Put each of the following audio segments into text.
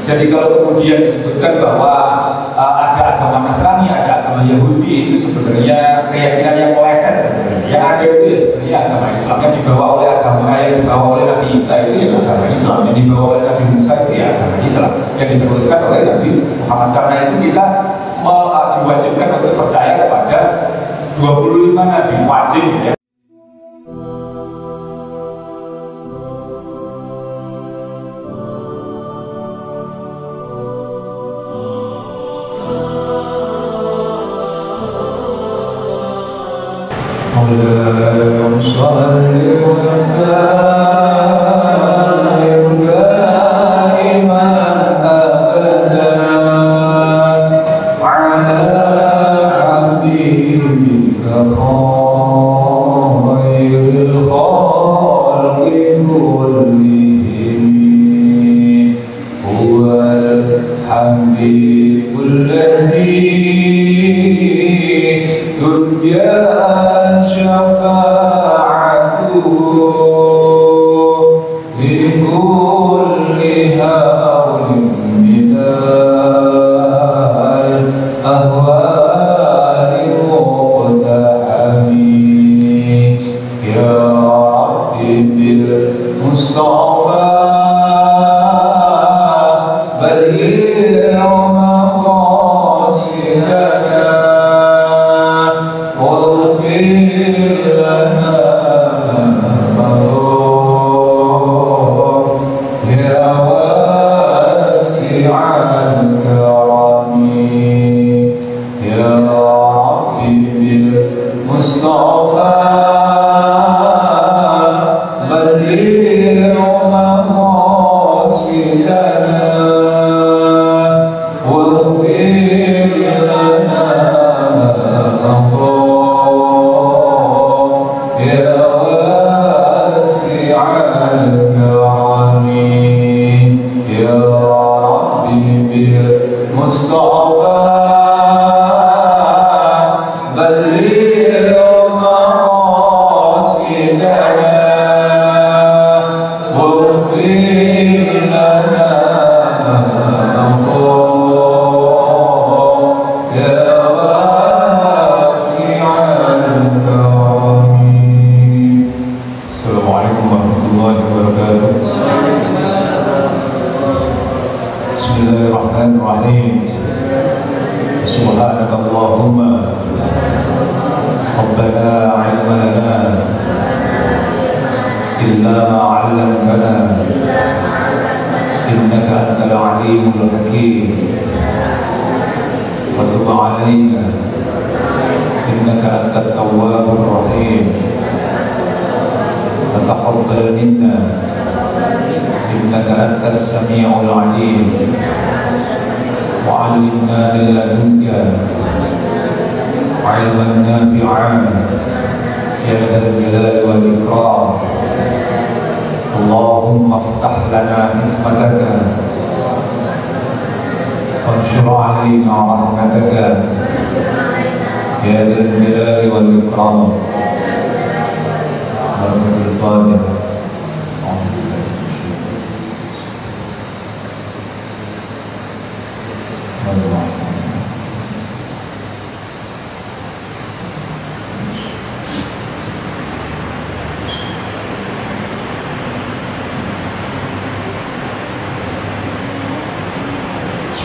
Jadi kalau kemudian disebutkan bahwa ada agama Nasrani, ada agama Yahudi, itu sebenarnya keyakinan yang meleset sebenarnya. Yang ada itu ya sebenarnya agama Islam yang dibawa oleh Nabi Isa itu ya agama Islam, yang dibawa oleh Nabi Musa itu ya agama Islam, yang diteruskan oleh Nabi Muhammad. Karena itu kita diwajibkan untuk percaya kepada 25 Nabi, wajib ya.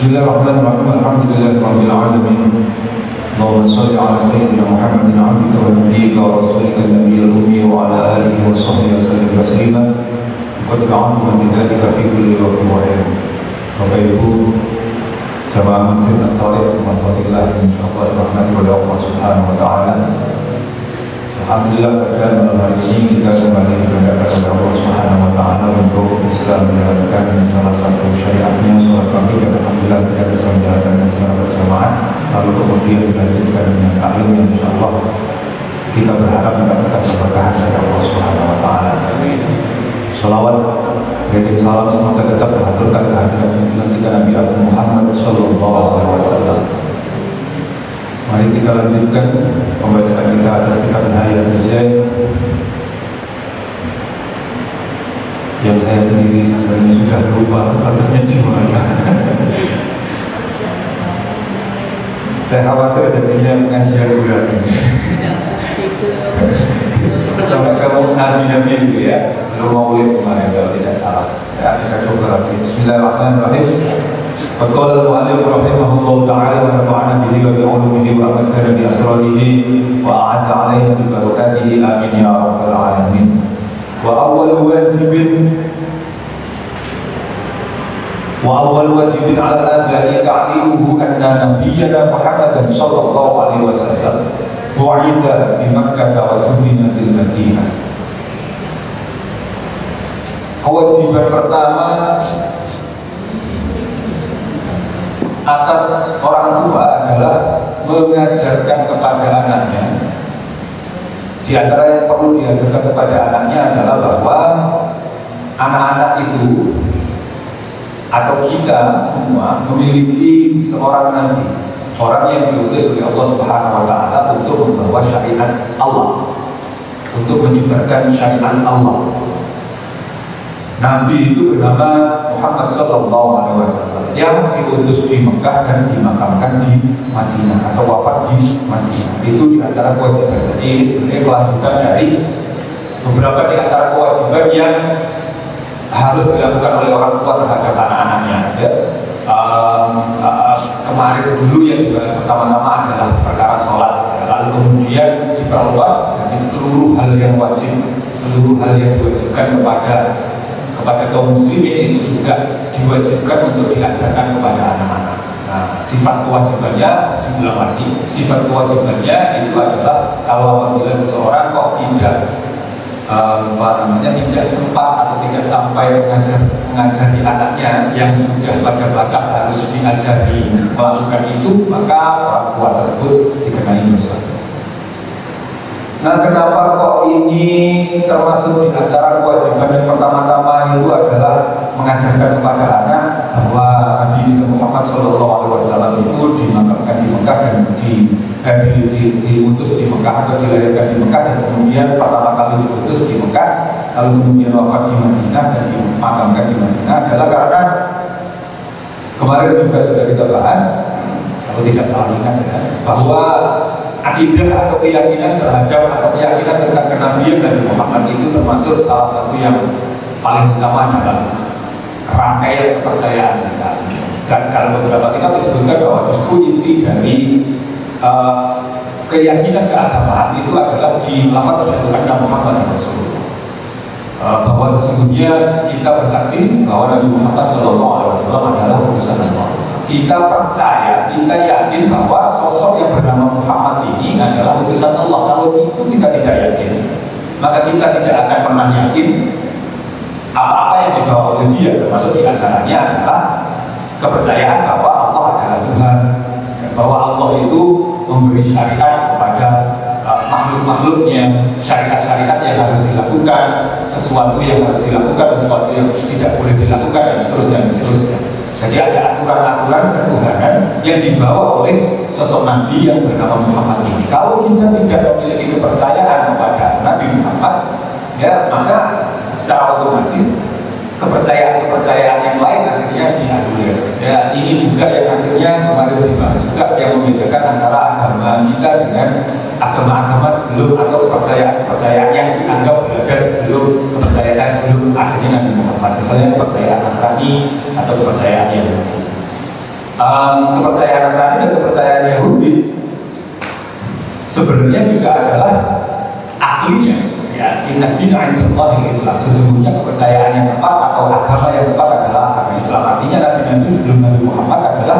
Bismillahirrahmanirrahim. Alhamdulillahirabbil alamin. Allahumma shalli ala sayyidina Muhammadin abdika wa nabiyyika wa rasulika nabiyil ummi wa ala alihi wa sahbihi wasallam taslima. Qad da'awna bidzalika fi kulli waqtin wa hin. Bapak Ibu jamaah Masjid At-Thariq rahmatullah insyaallah rahmat kepada Allah Subhanahu wa taala. Alhamdulillah pada malam hari ini kita kembali diberkakan oleh Allah Subhanahu wa taala untuk bisa menjalankan salah satu syariatnya sholat maghrib, dan alhamdulillah kita bisa menjalankannya secara berjamaah, lalu kemudian dilanjutkan dengan taklim yang insyaallah kita berharap mendapatkan keberkahan dari Allah Subhanahu wa taala. Salawat dan salam semoga tetap mengaturkan kehadiran junjungan kita Nabi Muhammad sallallahu alaihi wasallam. Mari kita lanjutkan pembacaan kita atas kitab Nihayatul Zaid yang saya sendiri sebenarnya sudah lupa atasnya di mana. Saya khawatir jadinya pengajian bulan ini. Sampai kamu nabi-nabi itu ya, sebelum maulid kemarin kalau tidak salah. Ya, kita coba lagi. Bismillahirrahmanirrahim. Qala al-mu'allif rahimahullah ta'ala wa nafa'ana bihi wa bi'ulumihi wa amadana bi asrarihi wa a'adha 'alaina bi barakatihi amin ya rabbal alamin. Wa awwalu wajibin 'ala al-aba'i ta'limuhu anna nabiyyana Muhammadan sallallahu alaihi wasallam bu'itha bi Makkah wa dufina bil Madinah. Kewajiban pertama atas orang tua adalah mengajarkan kepada anaknya. Di antara yang perlu diajarkan kepada anaknya adalah bahwa anak-anak itu atau kita semua memiliki seorang nabi, orang yang diutus oleh Allah Subhanahu wa taala untuk membawa syariat Allah, untuk menyebarkan syariat Allah. Nabi itu bernama Muhammad sallallahu alaihi wasallam yang diutus di Mekah dan dimakamkan di Madinah atau wafat di Madinah. Itu di antara kewajiban. Jadi ini sebenarnya kelanjutan dari beberapa di antara kewajiban yang harus dilakukan oleh orang tua terhadap anak-anaknya. Ya. Kemarin dulu yang dibahas pertama-tama adalah perkara sholat, lalu kemudian diperluas jadi seluruh hal yang wajib, seluruh hal yang diwajibkan kepada kaum muslimin itu juga diwajibkan untuk diajarkan kepada anak-anak. Nah, sifat kewajibannya sejumlah lagi. Sifat kewajibannya itu adalah kalau apabila seseorang kok tidak sempat atau tidak sampai mengajari anaknya yang sudah pada batas harus diajari melakukan itu, maka orang tua tersebut dikenai dosa. Nah, kenapa kok ini termasuk di antara kewajiban yang pertama-tama itu adalah mengajarkan kepada anak bahwa Nabi Muhammad SAW itu dimakamkan di Mekah dan diutus di Mekah atau dilahirkan di Mekah dan kemudian pertama kali diutus di Mekah lalu kemudian wafat di Madinah dan dimakamkan di Madinah adalah karena kemarin juga sudah kita bahas, kalau tidak salah ingat ya, bahwa akidah atau keyakinan terhadap atau keyakinan tentang kenabian Nabi Muhammad itu termasuk salah satu yang paling utama dalam rangkaian kepercayaan kita. Dan kalau beberapa kita disebutkan bahwa justru inti dari keyakinan keagamaan itu adalah di lafaz syahadatul anna Muhammadan Rasulullah. Bahwa sesungguhnya kita bersaksi bahwa Nabi Muhammad SAW adalah utusan Allah. Kita percaya, kita yakin bahwa sosok yang bernama Muhammad ini adalah utusan Allah. Kalau itu kita tidak yakin, maka kita tidak akan pernah yakin apa-apa yang dibawa oleh dia. Termasuk diantaranya adalah kepercayaan bahwa Allah adalah Tuhan, bahwa Allah itu memberi syariat kepada makhluk-makhluknya, syariat-syariat yang harus dilakukan, sesuatu yang harus dilakukan, sesuatu yang tidak boleh dilakukan, dan seterusnya, dan seterusnya. Jadi ada aturan-aturan ketuhanan yang dibawa oleh sosok Nabi yang bernama Muhammad ini. Kalau kita tidak memiliki kepercayaan kepada Nabi Muhammad, ya maka secara otomatis kepercayaan-kepercayaan yang lain akhirnya dianulir. Ya, ini juga yang akhirnya kemarin dibahas juga yang membedakan antara agama kita dengan agama-agama sebelum atau kepercayaan-kepercayaan yang dianggap beragam sebelum akhirnya Nabi Muhammad. Misalnya kepercayaan Nasrani atau kepercayaan Yahudi. Kepercayaan Nasrani dan kepercayaan Yahudi sebenarnya juga adalah aslinya. Ya, inna dina indallahi Islam. Sesungguhnya kepercayaan yang tepat atau agama yang tepat adalah agama Islam. Artinya Nabi-Nabi sebelum Nabi Muhammad adalah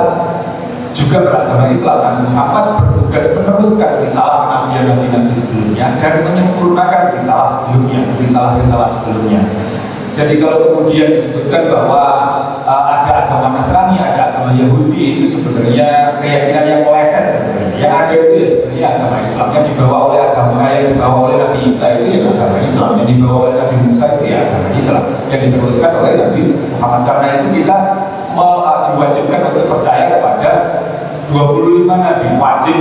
juga beragama Islam. Nabi Muhammad bertugas meneruskan risalah kenabian Nabi-Nabi sebelumnya dan menyempurnakan risalah sebelumnya. Jadi kalau kemudian disebutkan bahwa ada agama Nasrani, ada agama Yahudi, itu sebenarnya keyakinan yang meleset sebenarnya. Yang ada itu ya sebenarnya agama Islam yang dibawa oleh Nabi Isa itu ya agama Islam, yang dibawa oleh Nabi Musa itu ya agama Islam, yang diteruskan oleh Nabi Muhammad. Karena itu kita diwajibkan untuk percaya kepada 25 Nabi wajib.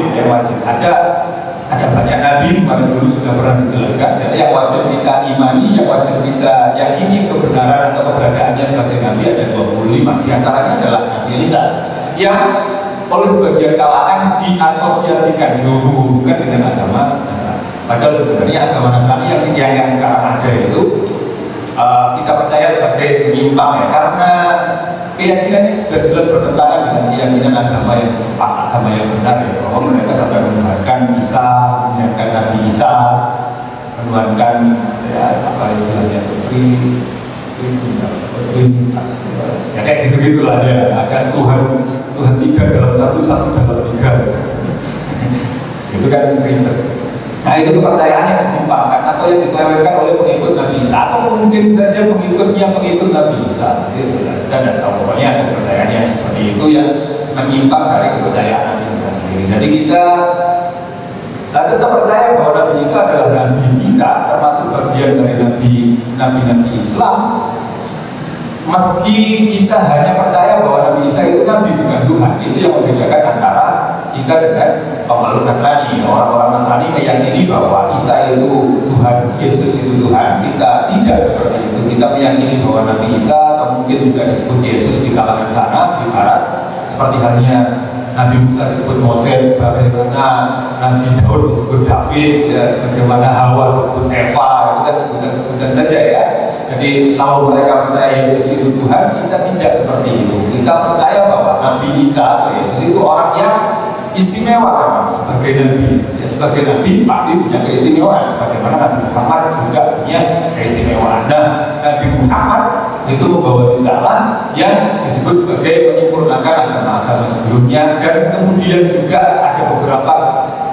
Ada banyak Nabi, kemarin dulu sudah pernah dijelaskan. Yang wajib kita imani, yang wajib kita yakini kebenaran atau keberadaannya sebagai Nabi ada 25. Di antaranya adalah Nabi Isa yang oleh sebagian kalangan diasosiasikan, dihubung-hubungkan dengan agama Nasrani. Padahal sebenarnya agama Nasrani yang sekarang ada itu kita percaya sebagai menyimpang ya, karena keyakinannya sudah jelas bertentangan dengan keyakinan agama yang tepat, agama yang benar ya, bahwa mereka sampai menuhankan Isa, menuhankan Nabi Isa, menuhankan ya apa istilahnya Trinitas ya kayak gitu lah ya, ada Tuhan tiga dalam satu dalam tiga itu kan ribet. Nah itu kepercayaan yang disimpangkan atau yang diselewengkan oleh pengikut Nabi Isa, atau mungkin saja pengikut Nabi Isa. Kita tidak tahu, pokoknya ada kepercayaan yang seperti itu yang menyimpang dari kepercayaan Nabi Isa sendiri. Jadi kita tetap percaya bahwa Nabi Isa adalah Nabi kita, termasuk bagian dari Nabi Islam. Meski kita hanya percaya bahwa Nabi Isa itu Nabi bukan Tuhan, itu yang membedakan antara kita dengan pemeluk Nasrani. Orang-orang Nasrani meyakini bahwa Isa itu Tuhan, Yesus itu Tuhan. Kita tidak seperti itu. Kita meyakini bahwa Nabi Isa atau mungkin juga disebut Yesus di kalangan sana di barat, seperti halnya Nabi Musa disebut Moses, bagaimana Nabi Daud disebut David, ya, sebagaimana Hawa disebut Eva, itu kan sebutan-sebutan saja ya. Jadi kalau mereka percaya Yesus itu Tuhan, kita tidak seperti itu. Kita percaya bahwa Nabi Isa atau Yesus itu orang yang istimewa memang sebagai Nabi. Ya, sebagai Nabi pasti punya keistimewaan, sebagaimana Nabi Muhammad juga punya keistimewaan. Nah, Nabi Muhammad itu membawa risalah yang disebut sebagai menyempurnakan agama-agama sebelumnya, dan kemudian juga ada beberapa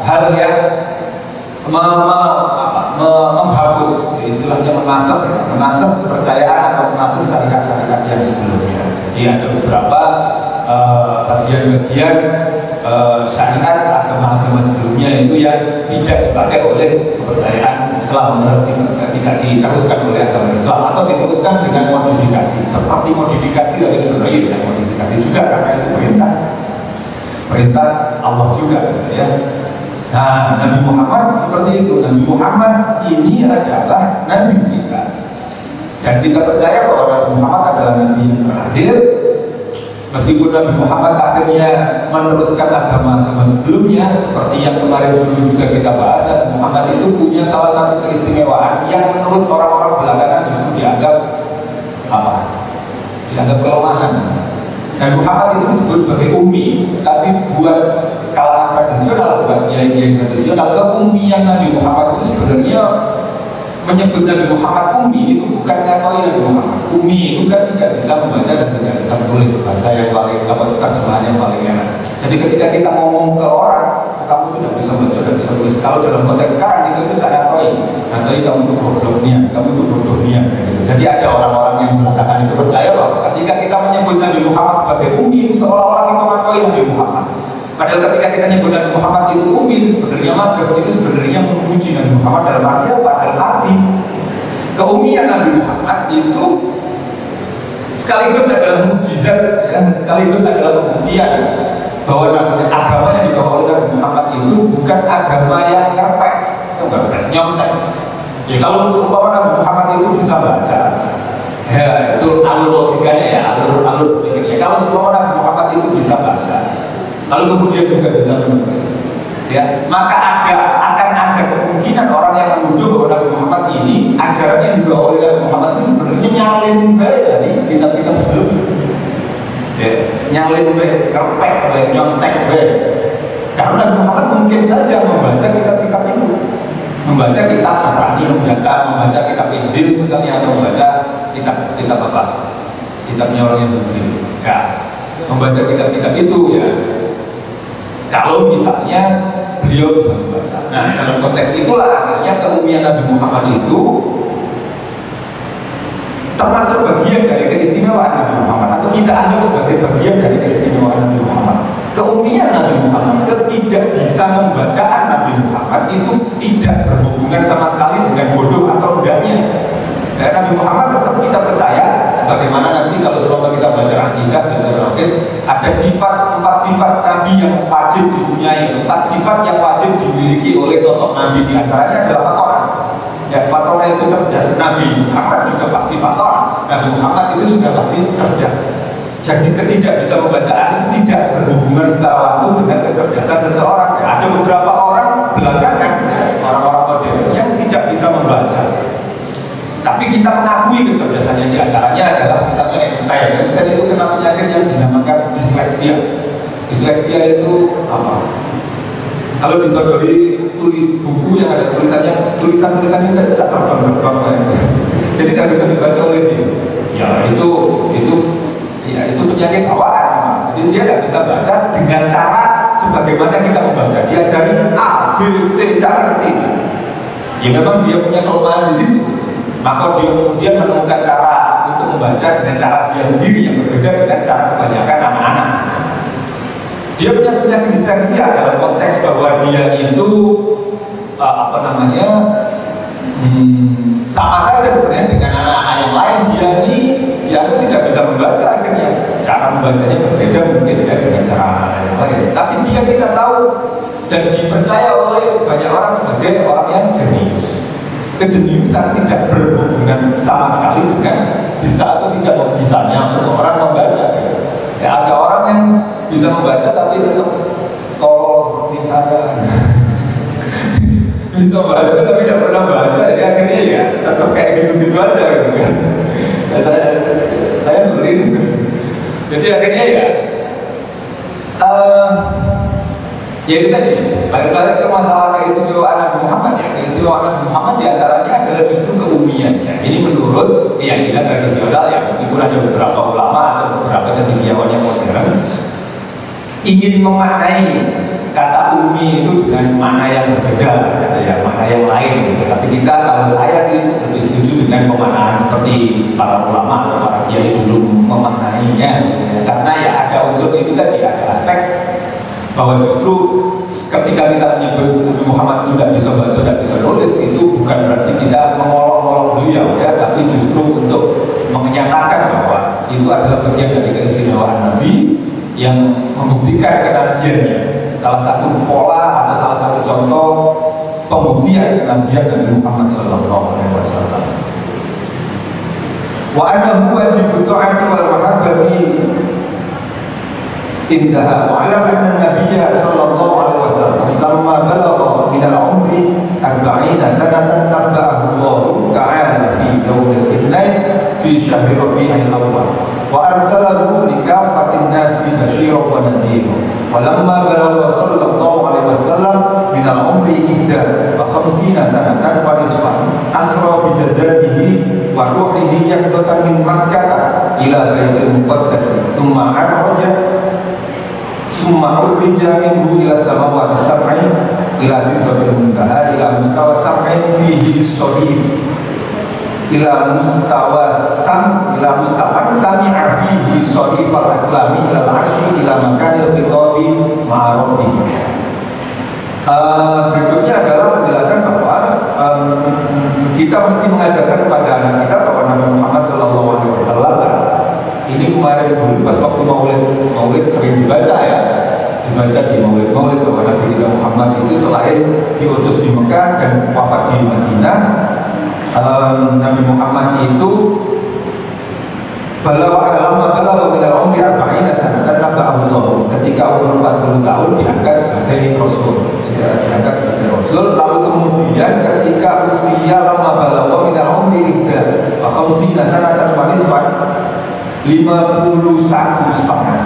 hal yang menghapus, istilahnya menasab kepercayaan atau menasab syariat-syariat yang sebelumnya. Jadi ada beberapa bagian-bagian syariat agama-agama sebelumnya itu yang tidak dipakai oleh kepercayaan Islam, tidak diteruskan oleh agama Islam atau diteruskan dengan modifikasi, seperti modifikasi dari sebenarnya dengan modifikasi juga karena itu perintah Allah juga ya. Nah, Nabi Muhammad seperti itu. Nabi Muhammad ini adalah Nabi kita, dan kita percaya bahwa Nabi Muhammad adalah Nabi yang terakhir. Meskipun Nabi Muhammad akhirnya meneruskan agama-agama sebelumnya, seperti yang kemarin dulu juga kita bahas, Nabi Muhammad itu punya salah satu keistimewaan yang menurut orang-orang belakangan justru dianggap kelemahan. Nabi Muhammad itu disebut sebagai ummi, tapi buat kalangan tradisional, buat kiai-kiai tradisional, keummian Nabi Muhammad itu sebenarnya menyebut Nabi Muhammad ummi itu bukan ngatain Nabi Muhammad. Ummi itu kan tidak bisa membaca dan tidak bisa menulis, bahasa yang paling terjemahan yang paling enak. Jadi ketika kita ngomong ke orang, kamu tidak bisa membaca dan bisa menulis. Kalau dalam konteks sekarang kita itu ngatain kamu itu bodohnya, gitu. Jadi ada orang-orang yang belakangan itu percaya bahwa ketika kita menyebut Nabi Muhammad sebagai ummi, itu seolah-olah kita ngatain Nabi Muhammad. Padahal ketika kita nyebut Nabi Muhammad itu ummi, itu sebenarnya itu sebenarnya memuji Nabi Muhammad dalam arti apa? Dalam arti keummian Nabi Muhammad itu sekaligus adalah mukjizat, ya, sekaligus adalah pembuktian bahwa agama yang dibawa oleh Nabi Muhammad itu bukan agama yang ngerpek, nyontek. Ya, kalau seumpama Nabi Muhammad itu bisa baca, ya itu alur logikanya ya, alur pikirnya. Kalau seumpama Nabi Muhammad itu bisa baca, lalu kemudian juga bisa menulis, ya, maka akan ada kemungkinan orang yang menuduh bahwa Nabi Muhammad ini ajarannya yang dibawa oleh Nabi Muhammad ini sebenarnya nyalin dari kitab-kitab sebelumnya, ya, nyalin kerpek, nyontek, karena Nabi Muhammad mungkin saja membaca kitab-kitab itu, membaca kitab Nasrani, membaca kitab Injil misalnya, atau membaca kitab apa? Kitabnya orang yang begini, ya, membaca kitab-kitab itu ya. Kalau misalnya beliau bisa membaca. Nah, dalam konteks itulah akhirnya keummian Nabi Muhammad itu termasuk bagian dari keistimewaan Nabi Muhammad, atau kita anggap sebagai bagian dari keistimewaan Nabi Muhammad. Keummian Nabi Muhammad, tidak bisa membacaan Nabi Muhammad itu tidak berhubungan sama sekali dengan bodoh atau enggaknya. Dan Nabi Muhammad tetap kita percaya, sebagaimana nanti kalau selama kita belajar akidah, belajar tauhid, ada empat sifat Nabi yang wajib dipunyai, 4 sifat yang wajib dimiliki oleh sosok Nabi. Di antaranya adalah fatonah. Ya, fatonah itu cerdas. Nabi Muhammad juga pasti fatonah. Nabi Muhammad itu sudah pasti cerdas. Jadi ketidak bisa membacaan itu tidak berhubungan secara langsung dengan kecerdasan seseorang. Ada beberapa orang belakangan, orang-orang modern yang tidak bisa membaca. Tapi kita mengakui kecerdasannya. Di antaranya adalah misalnya Einstein. Einstein itu kena penyakit yang dinamakan disleksia. Disleksia itu apa? Kalau disodori tulis buku yang ada tulisannya, tulisan-tulisannya tidak terbang-terbang. Jadi tidak bisa dibaca oleh dia. Ya itu penyakit bawaan. Jadi dia tidak bisa baca dengan cara sebagaimana kita membaca. Diajari A, B, C, tidak ngerti. Ya memang dia punya kelemahan di situ. Maka dia kemudian menemukan cara untuk membaca dengan cara dia sendiri yang berbeda dengan cara kebanyakan anak-anak. Dia punya penyakit disleksia dalam konteks bahwa dia itu sama saja sebenarnya dengan anak-anak yang lain. Dia tidak bisa membaca, akhirnya cara membacanya berbeda mungkin dengan cara anak-anak yang lain. Tapi dia kita tahu dan dipercaya oleh banyak orang sebagai orang yang jenius. Kejeniusan tidak berhubungan sama sekali dengan bisa atau tidak bisanya seseorang membaca. Ya, ada orang yang bisa membaca tapi tetap tolol seperti saya. Bisa baca tapi tidak pernah baca, jadi akhirnya ya tetap kayak gitu-gitu aja gitu kan. Ya, saya seperti itu. Jadi akhirnya ya itu tadi, balik-balik ke masalah keistimewaan Nabi Muhammad ya. Keistimewaan Nabi Muhammad diantaranya adalah justru keumian ya. Ini menurut keyakinan tradisional ya, meskipun ada beberapa ulama atau beberapa cendekiawan yang modern ingin memaknai kata umi itu dengan makna yang berbeda, ya, makna yang lain gitu. Tapi kita, kalau saya sih lebih setuju dengan pemaknaan seperti para ulama atau para kiai dulu memaknainya ya. Karena ya ada unsur itu tadi, ada aspek bahwa justru ketika kita menyebut Nabi Muhammad itu tidak bisa baca, tidak bisa nulis, itu bukan berarti kita mengolok-olok beliau ya, tapi justru untuk menyatakan bahwa itu adalah bagian dari keistimewaan Nabi yang membuktikan kenabiannya. Salah satu pola atau salah satu contoh pembuktian kenabian Nabi Muhammad SAW. Wa annahu wajibut ta'ati wal mahabbati indaha wa alam anna nabiyya sallallahu alaihi wasallam lamma balagha min al-umri 40 sanatan tabba'ahu Allah ta'ala fi yawm al-ithnain fi syahri Rabi'il awwal wa arsalahu li kaffatin nasi basyiran wa nadhiran wa lamma balagha sallallahu alaihi wasallam min al-umri 51 sanatan wa nisfan asra bi jazatihi wa ruhihi yaqdatan min Makkah ila Baitul Muqaddas thumma araja summa urija minhu ila samawati sab'i ila sidratil muntaha ila mustawa sab'in fihi sahif ila mustawan sami'a fihi sahif al-aklami ila al-arshi ila makanil khitabi ma'a rabbih. Berikutnya adalah penjelasan bahwa kita mesti mengajarkan kepada anak kita bahwa Nabi Muhammad SAW ini kemarin dulu pas waktu maulid sering dibaca ya, dibaca di maulid bahwa Nabi kita Muhammad itu selain diutus di Mekah dan wafat di Madinah, Nabi Muhammad itu balawa minal umri 40 sanatan tabba'ahu Allah. Ketika umur 40 tahun diangkat sebagai rasul, lalu kemudian ketika usia lama balawa minal umri 50 sanatan wa nisfan 51 setengah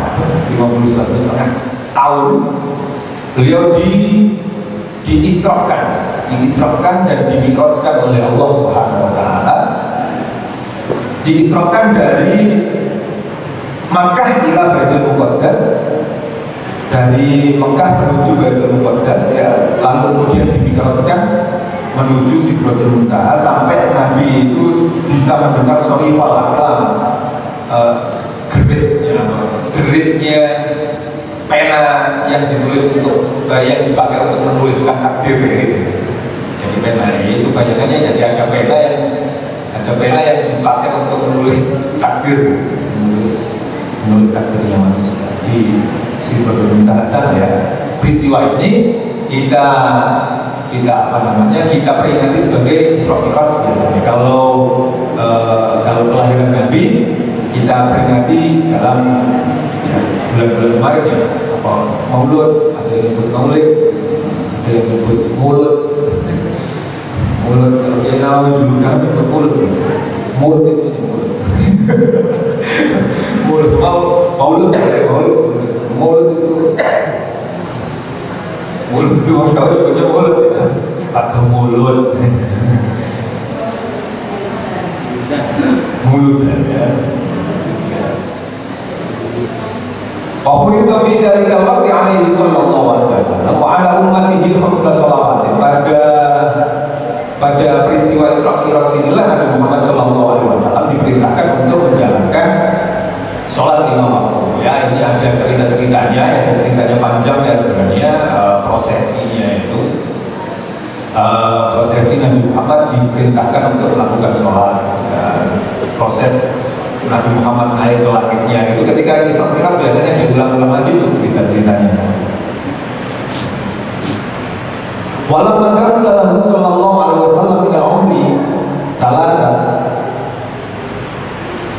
tahun beliau diisrakan dan dimi'rajkan oleh Allah Subhanahu wa taala. Diisrakan dari Makkah ila Baitul Muqaddas, dari Mekah menuju Baitul Muqaddas ya, lalu kemudian dimi'rajkan menuju Sidratul Muntaha sampai Nabi itu bisa mendengar Sharifal Aqlam, geritnya pena yang ditulis untuk yang dipakai untuk menuliskan takdir gitu. Jadi pena itu bayangannya jadi ada pena yang dipakai untuk menulis takdir, menulis takdirnya manusia di Sidratul Muntaha ya. Peristiwa ini kita peringati sebagai Isra Mi'raj biasanya. Kalau kelahiran Nabi kita peringati dalam bulan-bulan kemarin ya, apa Maulud, ada yang nyebut Maulid, ada yang nyebut Mulut. Mulut kalau dia nama dulu jangan nyebut Mulut. Mulut itu Mulut. Mulut Maulud itu maksudnya punya mulut atau mulut ya. Wafurita fi dzalika al-waqti alaihi sallallahu alaihi wasallam wa ala ummatihi khamsa shalawat. Pada peristiwa Isra Mi'raj inilah Nabi Muhammad sallallahu alaihi wasallam diperintahkan untuk menjalankan sholat 5 waktu. Ya, ini ada cerita-ceritanya, ya, ceritanya panjang ya sebenarnya. Prosesinya itu prosesi Nabi Muhammad diperintahkan untuk melakukan sholat. Proses Nabi Muhammad naik ke langitnya itu ketika Isra Mi'raj biasanya diulang-ulang lagi tuh cerita-ceritanya. Walau kana lahu sallallahu alaihi wasallam min umri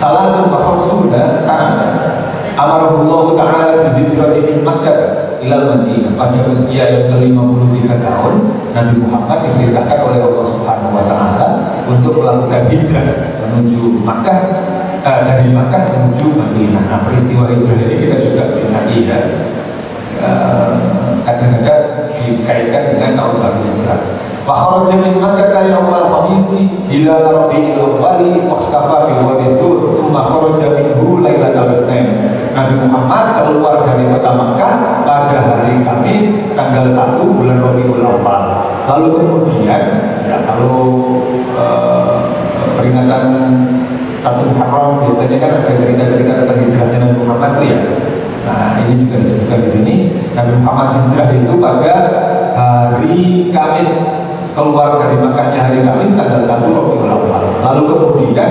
salatun wa khamsuna sanah. Amarahullahu ta'ala bi-hijrati min Makkah ila Madinah. Pada usia yang ke-53 tahun, Nabi Muhammad diperintahkan oleh Allah Subhanahu wa taala untuk melakukan hijrah menuju Makkah, dari Makkah menuju Madinah. Nah, peristiwa hijrah ini kita juga peringati ya. Kadang-kadang dikaitkan dengan tahun baru hijrah. Wa kharaja min Makkah yawmal khamis ila Rabi'il Awwal wa ikhtafa bi Wadi Tsur, thumma kharaja minhu lailatal Itsnain. Nabi Muhammad keluar dari kota Makkah pada hari Kamis tanggal 1 bulan Rabiul Awwal. Lalu kemudian ya, kalau peringatan 1 Muharram biasanya kan ada cerita-cerita tentang hijrahnya Nabi Muhammad itu ya. Nah, ini juga disebutkan di sini. Nabi Muhammad hijrah itu pada hari Kamis, keluar dari Makkahnya hari Kamis tanggal 1 Rabiul Awwal. Lalu kemudian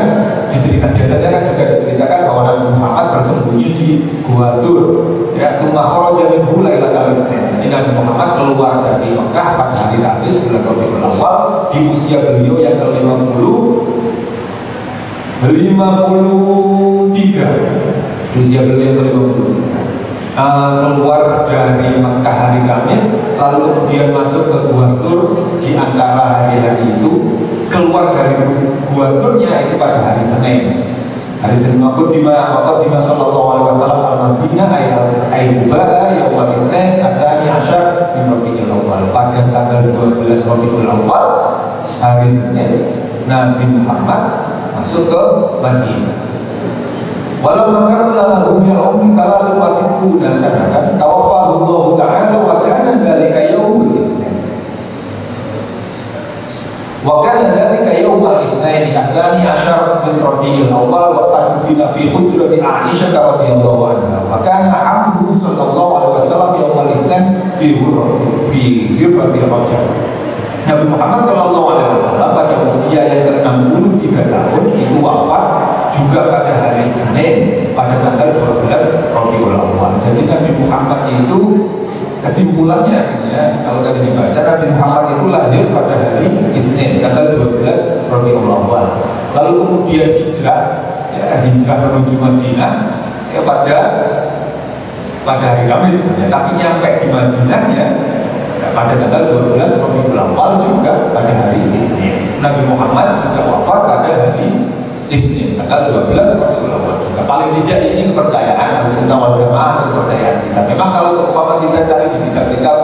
diceritakan biasanya kan juga diceritakan bahwa Nabi Muhammad bersembunyi di Gua Tur. Ya, tsumma kharaja minhu lailatal Itsnain. Jadi Nabi Muhammad keluar dari Makkah pada hari Kamis bulan Rabiul Awwal di usia beliau yang ke-53. Usia beliau yang ke-53. Keluar dari Makkah hari Kamis, lalu kemudian masuk ke Gua Tur di antara hari-hari itu. Keluar dari Gua Turnya itu pada hari Senin. Hari Senin Qadima sallallahu alaihi wasallam al-Madinah ayat yaumul Itsnain adzani asyar min Rabiul Awwal. Pada tanggal 12 Rabiul Awwal hari Senin, Nabi Muhammad masuk ke Madinah. Walau makan lahu min al-umri 63 sanatan tawaffahu Allah ta'ala wa kana dzalika yaumul Itsnain. Wa kana dzalika yaumul Itsnain adzani asyar min Rabiul Awwal wa fatufina fi hujrati Aisyah radhiyallahu anha. Wa kana hamduhu sallallahu alaihi wasallam yaumul Itsnain fi hirrati Rajab. Nabi Muhammad sallallahu alaihi wasallam pada usia yang ke-63 tahun itu wafat juga pada hari Senin pada tanggal 12 Rabiul Awwal. Jadi Nabi Muhammad itu kesimpulannya ya, kalau tadi dibaca Nabi Muhammad itu lahir pada hari Isnin tanggal 12 Rabiul Awwal. Lalu kemudian hijrah menuju Madinah ya, pada hari Kamis ya, tapi nyampe di Madinahnya pada tanggal 12 Rabiul Awwal juga pada hari Isnin. Nabi Muhammad juga wafat pada hari Isnin tanggal 12 Rabiul Awwal juga. Paling tidak ini kepercayaan Ahlussunnah wal Jamaah, kepercayaan kita. Memang kalau seumpama kita cari di kitab-kitab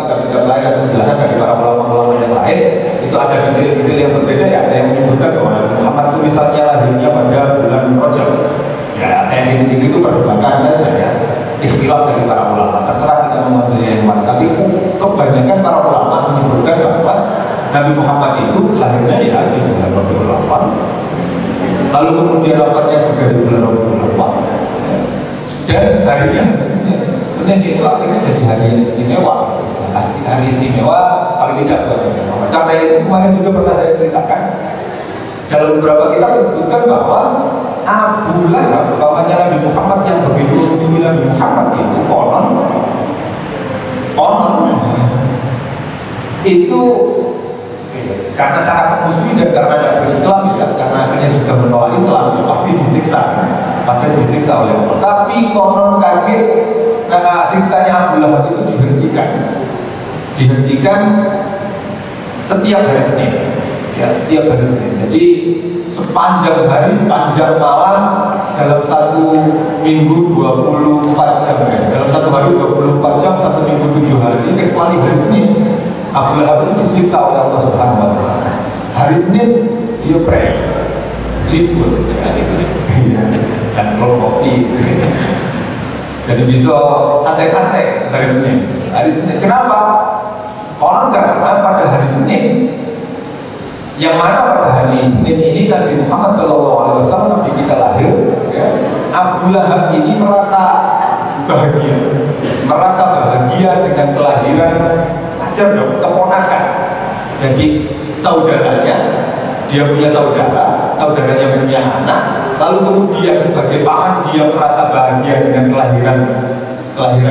lain atau penjelasan dari para ulama-ulama yang lain, itu ada detail-detail yang berbeda ya. Ada yang menyebutkan bahwa Nabi Muhammad itu misalnya lahirnya pada bulan Rajab. Ya, kayak detail itu perdebatan saja ya. Ikhtilaf dari para ulama. Terserah kita mengambil yang mana. Tapi kebanyakan para ulama menyebutkan bahwa Nabi Muhammad itu lahirnya di bulan Rabiul Awwal. Lalu kemudian wafatnya juga di bulan Rabiul Awwal. Dan harinya Senin itu akhirnya jadi hari yang istimewa. Hari istimewa paling tidak buat Nabi Muhammad. Karena itu kemarin juga pernah saya ceritakan. Dalam beberapa kitab disebutkan bahwa Abu Lahab, bapaknya Nabi Muhammad yang begitu musuhi Nabi Muhammad itu konon itu karena sangat musuhi dan karena tidak berislam ya, karena akhirnya juga menolak Islam, ya pasti disiksa. pasti disiksa oleh Allah. Tapi konon kaget, siksanya Abu Lahab itu dihentikan setiap hari Senin, ya setiap hari Senin. Jadi sepanjang hari, sepanjang malam, dalam satu minggu 24 jam ya. Dalam satu hari 24 jam, satu minggu 7 hari, kecuali hari Senin, Abu Lahab itu disiksa oleh Allah Subhanahu wa Ta'ala. Hari Senin dia pray, libur, jangan kopi. Jadi bisa santai-santai hari Senin. Hari Senin kenapa? Orang karena pada hari Senin, yang mana pada hari Senin ini Nabi Muhammad SAW, Nabi kita lahir, ya, Abu Lahab ini merasa bahagia dengan kelahiran pacar dong, keponakan. Jadi saudaranya, dia punya saudaranya punya anak, lalu kemudian sebagai paman dia merasa bahagia dengan kelahiran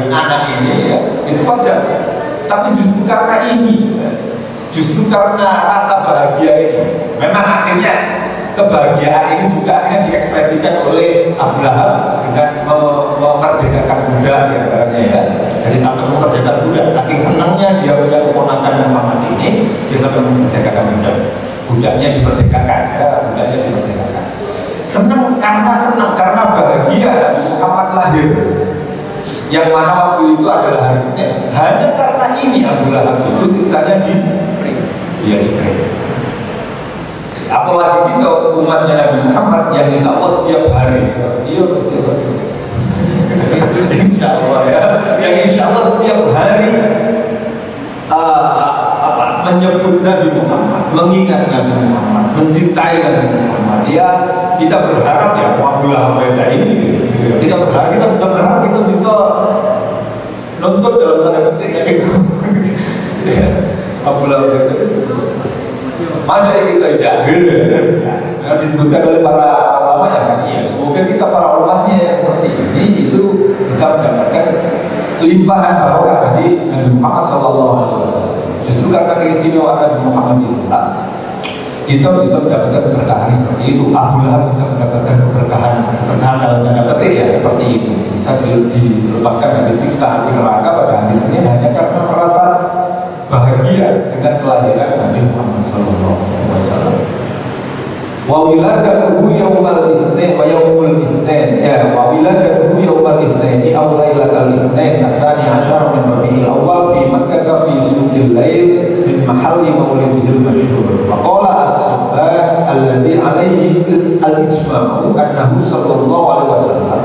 anak ini, ya, itu wajar. Tapi justru karena rasa bahagia ini, memang akhirnya kebahagiaan ini juga akhirnya diekspresikan oleh Abu Lahab dengan memerdekakan budak ya. Jadi sampai memerdekakan budak, saking senangnya dia punya keponakan Muhammad ini, dia sampai memerdekakan budaknya dimerdekakan. Senang karena bahagia Nabi Muhammad lahir, yang mana waktu itu adalah hari Senin. Hanya karena ini Abu Lahab itu siksanya diberi. Apalagi kita umatnya Nabi Muhammad yang insya Allah setiap hari, insya Allah ya, yang insya Allah setiap hari menyebut Nabi Muhammad, mengingat Nabi Muhammad, mencintai Nabi Muhammad. Ya kita berharap ya Abu Lahab baca ini. Kita bisa berharap kita bisa nonton dalam tanda petik ya. Abu Lahab baca mana kita tidak disebutkan oleh para ulama ya, semoga kita para umatnya yang seperti ini itu bisa mendapatkan limpahan barokah dari Nabi Muhammad SAW. Justru karena keistimewaan Nabi Muhammad itu, kita bisa mendapatkan keberkahan seperti itu. Abu Lahab bisa mendapatkan keberkahan dalam tanda petik ya seperti itu, bisa dilepaskan dari siksa api neraka pada hari Senin hanya karena merasa bahagia dengan kelahiran Nabi Muhammad SAW. Wa wiladatuhu yaumal itsnain wa yaumul itsnain, ya wa wiladatuhu yaumal itsnain aw lailatal itsnain atsani asyara min rabiul awwal fi Makkah fi suqil lail min mahalli maulidil masyhur. Wa qala as-subban alladhi alayhi al-ijma'u annahu sallallahu alaihi wasallam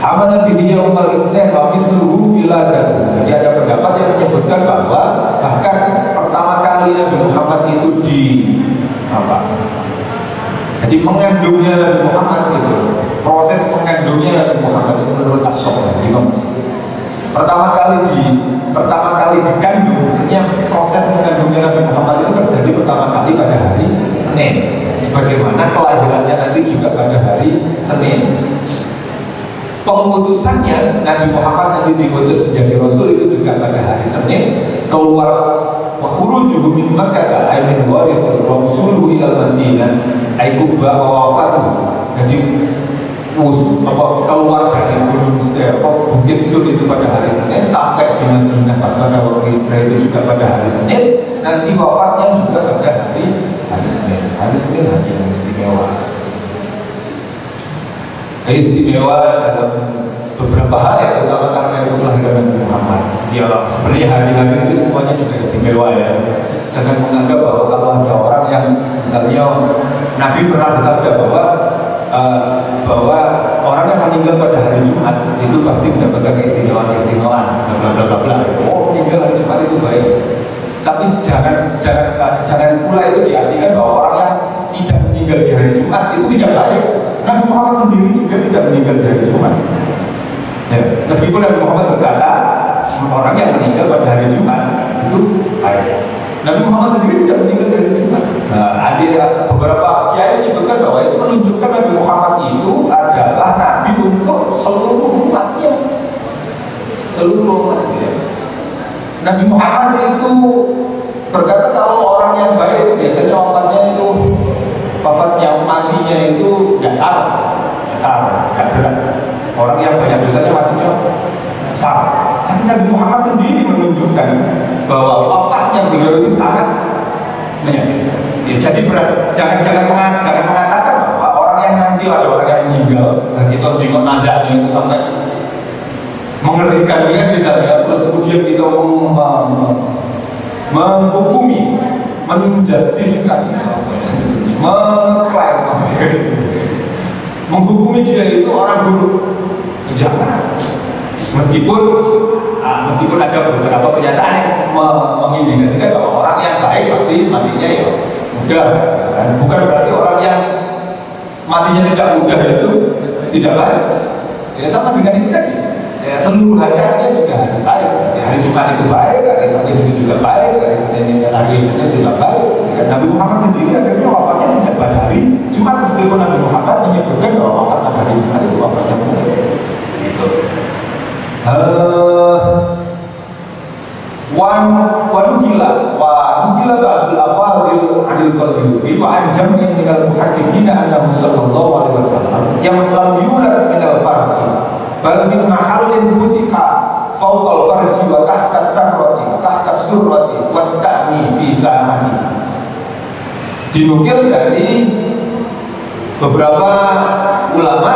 amana bihi yaumal itsnain wa mithluhu wiladatuhu. Jadi ada pendapat yang menyebutkan bahwa bahkan pertama kali Nabi Muhammad itu jadi mengandungnya Nabi Muhammad itu, proses mengandungnya Nabi Muhammad itu menurut As-Sohbah pertama kali dikandung, maksudnya proses mengandungnya Nabi Muhammad itu terjadi pertama kali pada hari Senin, sebagaimana kelahirannya nanti juga pada hari Senin. Pengutusannya Nabi Muhammad nanti diutus menjadi Rasul itu juga pada hari Senin. Keluar wakhurujuhu min Makkah ay min warith wa usuluhu ila Madinah ay kubba wa wafatuhu. Jadi keluar dari Bukit Sur itu pada hari Senin sampai di Madinah pas pada waktu hijrah itu juga pada hari Senin. Nanti wafatnya juga pada hari Senin. Hari Senin hari yang istimewa. Istimewa dalam beberapa hal ya, terutama karena itu kelahiran Nabi Muhammad. Ya sebenarnya hari-hari itu semuanya juga istimewa ya. Jangan menganggap bahwa kalau ada orang yang misalnya Nabi pernah bersabda bahwa orang yang meninggal pada hari Jumat itu pasti mendapatkan keistimewaan. Oh, meninggal hari Jumat itu baik. Tapi jangan pula itu diartikan bahwa orang yang tidak meninggal di hari Jumat itu tidak baik. Nabi Muhammad sendiri juga tidak meninggal di hari Jumat. Ya, meskipun Nabi Muhammad berkata orang yang meninggal pada hari Jumat itu baik. Nabi Muhammad sendiri tidak meninggal di hari Jumat. Nah, ada beberapa kiai menyebutkan bahwa itu menunjukkan Nabi Muhammad itu adalah Nabi untuk seluruh umatnya. Nabi Muhammad itu berkata kalau orang yang baik itu biasanya wafatnya matinya itu nggak sama besar, tidak berat. Orang yang banyak dosanya matinya besar. Tapi Nabi Muhammad sendiri menunjukkan bahwa wafatnya beliau itu sangat menyakitkan. Ya, jadi berat. Jangan mengatakan bahwa orang yang nanti ada orang yang meninggal, dan kita jenggot nazarnya itu sampai mengerikan dia misalnya, terus kemudian kita menghukumi, menjustifikasi, mengklaim, menghukumi dia itu orang buruk. Jangan. Meskipun ada beberapa pernyataan yang mengindikasikan bahwa orang yang baik pasti matinya ya mudah. Bukan berarti orang yang matinya tidak mudah itu tidak baik. Ya sama dengan itu tadi. Ya, seluruh hariannya juga baik. Ya, hari Jumat itu baik, hari Kamis itu juga baik, hari Senin juga baik. Ya, Nabi Muhammad sendiri akhirnya wafatnya tidak pada hari Jumat, meskipun Nabi Muhammad menyebutkan bahwa wafat pada hari Jumat itu wafatnya benar. Gitu. Wanukila ba'dul afadil anil Qadiyubi wa anjam minal muhakkikina annahu sallallahu alaihi wasallam yang lam yulad minal farji bal min mahallin futika fawqal farji wa tahta surrati wa ta'ni fi sa'ani. Dinukil dari beberapa ulama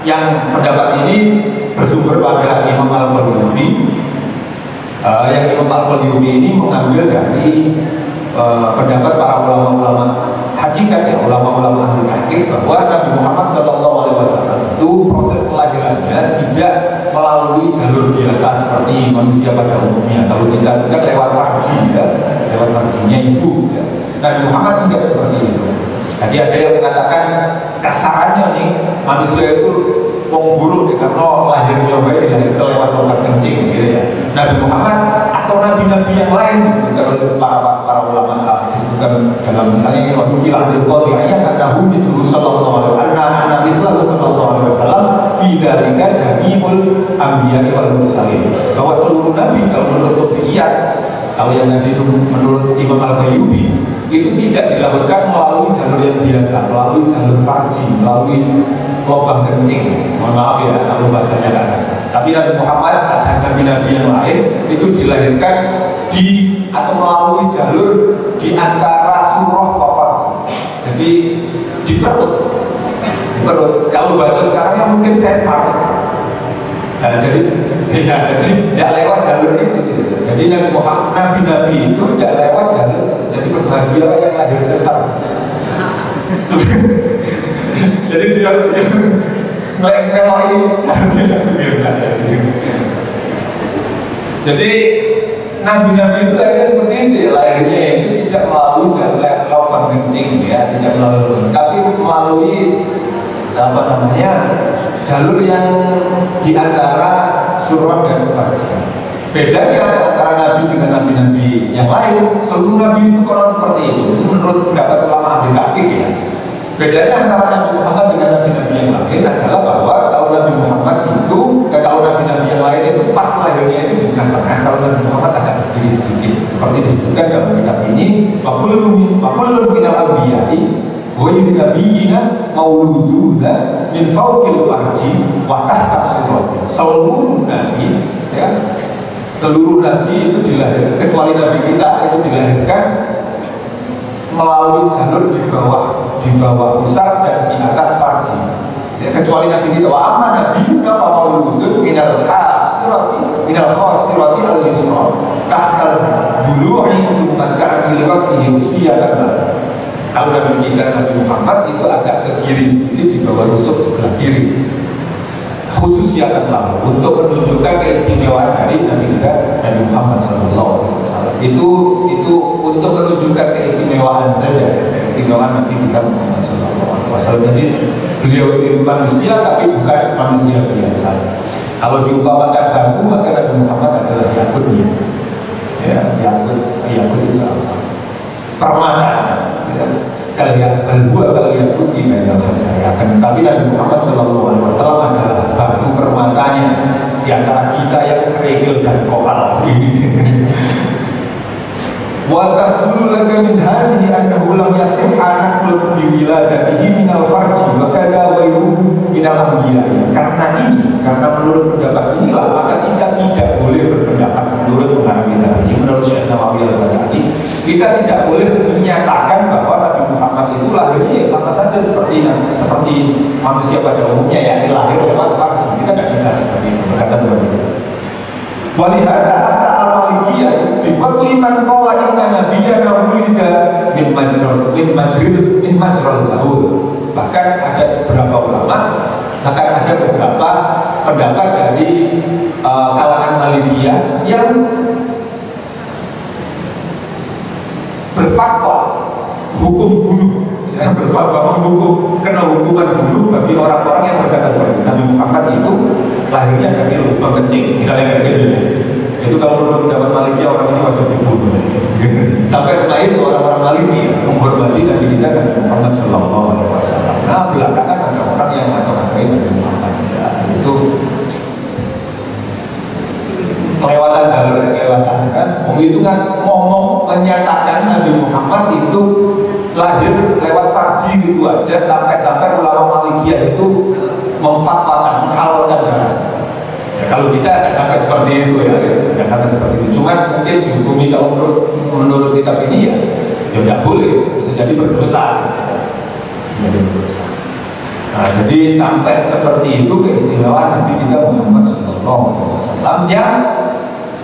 yang pendapat ini bersumber pada Imam Al-Qadiyubi. Yang Imam Al-Qadiyubi ini mengambil dari pendapat para ulama-ulama hakikat, ya, ulama-ulama ahli tahqiq, bahwa Nabi Muhammad SAW itu proses kelahirannya tidak melalui jalur biasa seperti manusia pada umumnya. Kalau kita kan lewat farji, ya, lewat farjinya ibu. Ya. Nabi Muhammad tidak seperti itu. Jadi ada yang mengatakan kasarannya nih manusia itu wong buruk ya, karena lahirnya baik dilahirkan lewat lubang kencing gitu ya. Nabi Muhammad atau nabi-nabi yang lain disebutkan oleh para ulama disebutkan dalam misalnya ini waktu kira Abdul Qadir ayat katahu itu sallallahu alaihi wasallam fi dzalika jami'ul anbiya'i wal mursalin, bahwa seluruh nabi kalau menurut Qutbiyah, kalau yang tadi itu menurut Imam Al-Qadiyubi itu tidak dilahirkan melalui jalur yang biasa, melalui jalur farji, melalui lubang kencing. Mohon maaf ya kalau bahasanya tidak kasar. Tapi Nabi Muhammad dan nabi-nabi yang lain itu dilahirkan atau melalui jalur di antara surah wa farji. Jadi di perut. Kalau bahasa sekarangnya mungkin sesar. Nah, jadi tidak lewat jalur itu. Jadi Nabi Muhammad, nabi-nabi itu tidak lewat jalur. Jadi berbahagialah yang lahir sesar. Jadi dia melewati jalurnya tidak. Jadi nabi-nabi itu lahirnya seperti itu, lahirnya itu tidak melalui jalur lubang kencing, ya, tidak melalui, tapi melalui jalur yang diantara surah dan farji. Bedanya antara nabi dengan nabi-nabi yang lain, seluruh nabi itu orang seperti itu. Menurut pendapat ulama ahli tahqiq, ya. Bedanya antara Nabi Muhammad dengan nabi-nabi yang lain adalah bahwa kalau Nabi Muhammad itu, kalau nabi-nabi yang lain itu pas lahirnya itu di tengah-tengah, kalau Nabi Muhammad agak berdiri sedikit. Seperti disebutkan dalam kitab ini, Fakullun minal anbiya'i wa nabiyina mauluduna min fawqil farji wa tahtas surati. Seluruh nabi, ya, seluruh nabi itu dilahirkan, kecuali nabi kita itu dilahirkan melalui jalur di bawah pusat dan di atas farji. Ya, kecuali nabi kita, wa amma nabiyuna fa mauludun minal khasirati al-yusra tahtal dulu'i thumma ka'ni liwaqtihi usiyatan. Kalau Nabi kita Nabi Muhammad itu agak ke kiri sedikit di bawah rusuk sebelah kiri. Khusus siakan untuk menunjukkan keistimewaan dari Nabi kita Nabi Muhammad SAW. Itu untuk menunjukkan keistimewaan saja, keistimewaan Nabi kita Muhammad SAW. Jadi beliau itu manusia tapi bukan manusia biasa. Kalau diumpamakan batu maka Nabi Muhammad adalah yakut. Ya, yakut itu apa? Permata. Ya. Kalian putih banyak saja. Tapi Nabi Muhammad SAW adalah batu permatanya di antara kita yang kerikil dan kopal. Wa tasulu laka min hadhihi annahu lam yasihha naqlun bi wiladatihi min al-farji wa kadha ghayruhu min al-anbiya. Karena menurut pendapat inilah maka kita tidak boleh berpendapat menurut pengarang kita ini, menurut Syekh Nawawi Al-Baghdadi, kita tidak boleh menyatakan bahwa Nabi Muhammad itu lahirnya sama saja seperti manusia pada umumnya, yakni lahir lewat farji. Kita tidak bisa seperti itu, berkata seperti itu. Walihada afta al-malikiyah biqatli man qala inna nabiyyana wulida min majril lahul. Bahkan ada beberapa ulama, bahkan ada beberapa pendapat dari kalangan Malikiyah yang berfatwa hukum bunuh, ya, berfatwa kena hukuman bunuh bagi orang-orang yang berkata seperti Nabi Muhammad itu lahirnya dari lubang kencing, misalnya kayak gitu ya. Itu kalau menurut pendapat Malikiyah orang ini wajib dibunuh. Sampai setelah itu orang-orang Malikiyah menghormati Nabi kita Nabi Muhammad Sallallahu Alaihi Wasallam. Nah belakangan ada orang yang mengatakan Nabi Muhammad itu kelewatan kan? Itu kan ngomong menyatakan Nabi Muhammad itu lahir lewat farji gitu aja, sampai ulama Malikiyah itu memfatwakan menghalalkan darah. Ya, kalau kita nggak sampai seperti itu ya, nggak sampai seperti itu. Cuma mungkin dihukumi kalau menurut kitab ini ya tidak boleh, bisa jadi berdosa. Nah, jadi sampai seperti itu keistimewaan Nabi kita Muhammad SAW yang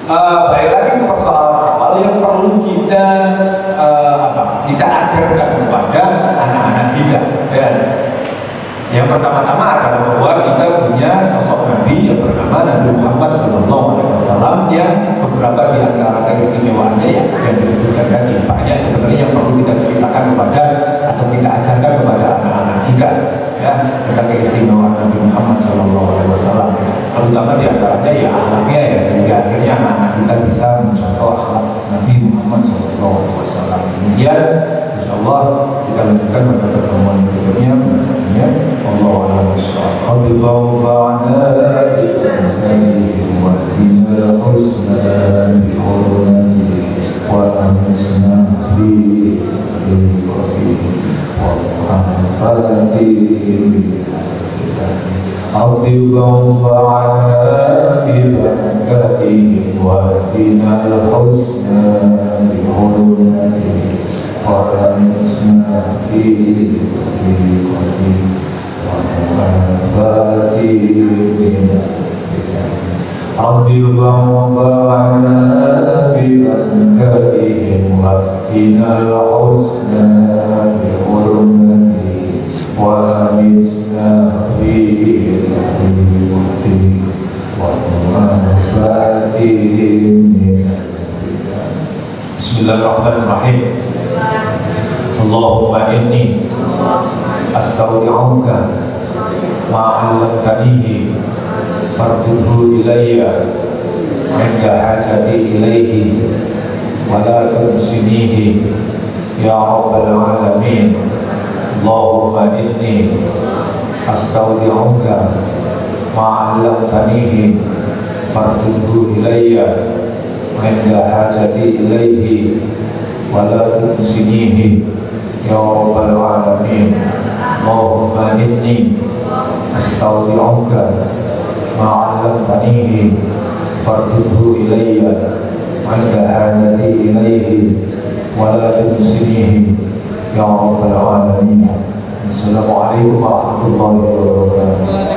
balik lagi ke persoalan awal yang perlu kita kita ajarkan kepada anak-anak kita. Ya. Yang pertama-tama adalah bahwa kita punya sosok Nabi yang bernama Nabi Muhammad SAW yang beberapa di antara keistimewaannya yang disebutkan tadi banyak sebenarnya yang perlu kita ceritakan kepada atau kita ajarkan kepada anak-anak kita, ya, tentang keistimewaan Nabi Muhammad SAW. Terutama di antaranya ya akhlaknya, ya, sehingga akhirnya anak-anak kita bisa mencontoh akhlak Nabi Muhammad SAW. Kemudian insyaallah kita lanjutkan pada pertemuan berikutnya pembahasannya. Wallahu a'lam bishawab. Qadillahu fa'ana wa dinal husna bi hurmati wa amsna fi rizqi wa anfati Qadillahu fa'ana bi barakatihi wa dinal husna bi hurmati وَأَنْسْنَا فِي طَرِيقَتِي وَمُعَافَاتِي مِنَ الْفِتَنِ رَبِّ وَانْفَعْنَا بِبَرَكَاتِهِمْ وَأْتِنَا الْحُسْنَى بِحُرْمَتِهِ وَأَنْسْنَا فِي طَرِيقَتِي وَمُعَافَاتِي مِنَ الْفِتَنِ Bismillahirrahmanirrahim. Allahumma inni astaudi'uka ma'allamtanihi farduhu ilayya inda hajati ilayhi wa la tunsinihi ya rabbal alamin. Allahumma inni astaudi'uka ma'allamtanihi farduhu ilayya inda hajati ilayhi wa la tunsinihi ya rabbal alamin. Allahumma inni astaudi'uka ma 'allamtanihi fardudhu ilayya 'inda hajati ilayhi wa la tunsinihi ya rabbal alamin. Assalamualaikum warahmatullahi wabarakatuh.